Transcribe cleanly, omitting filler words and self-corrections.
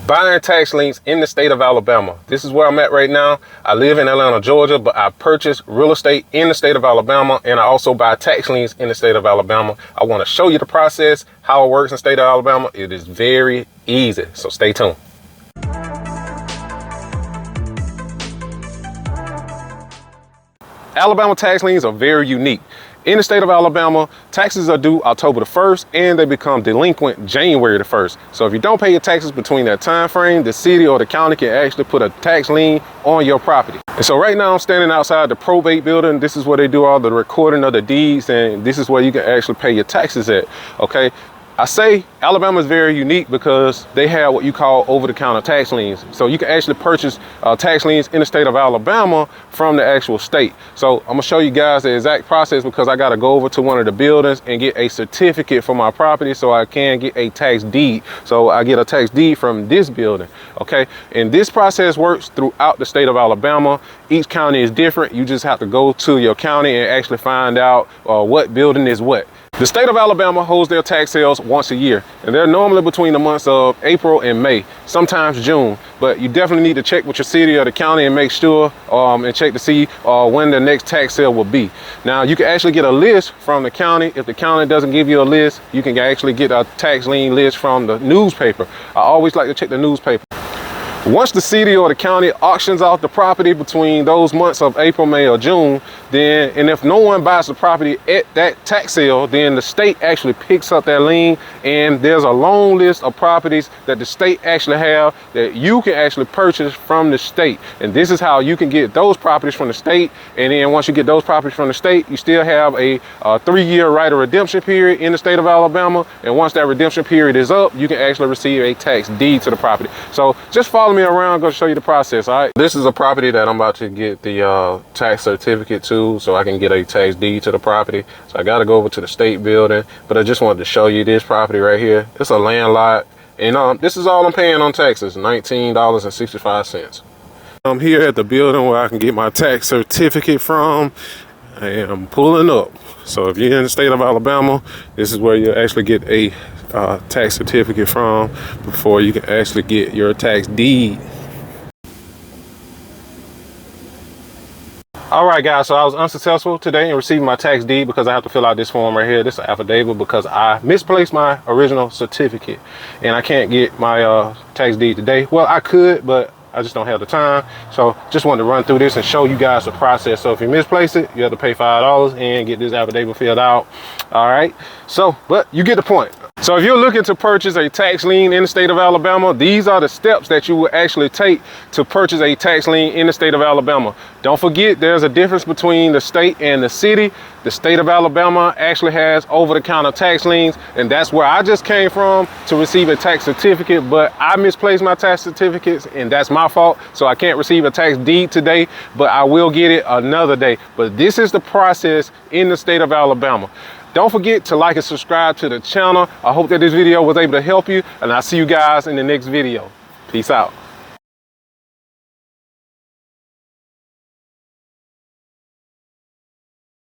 Buying tax liens in the state of Alabama. This is where I'm at right now. I live in Atlanta, Georgia, but I purchase real estate in the state of Alabama, and I also buy tax liens in the state of Alabama. I want to show you the process, how it works in the state of Alabama. It is very easy, so stay tuned. Alabama tax liens are very unique. In the state of Alabama, taxes are due October the 1st and they become delinquent January the 1st. So if you don't pay your taxes between that time frame, the city or the county can actually put a tax lien on your property. And so right now I'm standing outside the probate building. This is where they do all the recording of the deeds, and this is where you can actually pay your taxes at, okay? I say Alabama is very unique because they have what you call over-the-counter tax liens. So you can actually purchase tax liens in the state of Alabama from the actual state. So I'm gonna show you guys the exact process because I gotta go over to one of the buildings and get a certificate for my property so I can get a tax deed. So I get a tax deed from this building, okay? And this process works throughout the state of Alabama. Each county is different. You just have to go to your county and actually find out what building is what. The state of Alabama holds their tax sales once a year, and they're normally between the months of April and May, sometimes June, but you definitely need to check with your city or the county and make sure and check to see when the next tax sale will be. Now, you can actually get a list from the county. If the county doesn't give you a list, you can actually get a tax lien list from the newspaper. I always like to check the newspaper. Once the city or the county auctions off the property between those months of April, May, or June, and if no one buys the property at that tax sale, then the state actually picks up that lien, and there's a long list of properties that the state actually have that you can actually purchase from the state. And this is how you can get those properties from the state. And then once you get those properties from the state, you still have a 3-year right of redemption period in the state of Alabama. And once that redemption period is up, you can actually receive a tax deed to the property. So just follow me around. I'm going to show you the process. All right, this is a property that I'm about to get the tax certificate to so I can get a tax deed to the property. So I got to go over to the state building, but I just wanted to show you this property right here. It's a land lot, and this is all I'm paying on taxes, $19.65. I'm here at the building where I can get my tax certificate from, and I'm pulling up. So if you're in the state of Alabama, this is where you actually get a tax certificate from before you can actually get your tax deed. All right, guys, so I was unsuccessful today in receiving my tax deed because I have to fill out this form right here. This is an affidavit because I misplaced my original certificate and I can't get my tax deed today. Well, I could, but I just don't have the time. So just wanted to run through this and show you guys the process. So if you misplace it, you have to pay $5 and get this affidavit filled out. All right, so, but you get the point. So if you're looking to purchase a tax lien in the state of Alabama, these are the steps that you will actually take to purchase a tax lien in the state of Alabama. Don't forget, there's a difference between the state and the city. The state of Alabama actually has over-the-counter tax liens, and that's where I just came from to receive a tax certificate, but I misplaced my tax certificates, and that's my fault. So I can't receive a tax deed today, but I will get it another day. But this is the process in the state of Alabama. Don't forget to like and subscribe to the channel. I hope that this video was able to help you, and I'll see you guys in the next video. Peace out.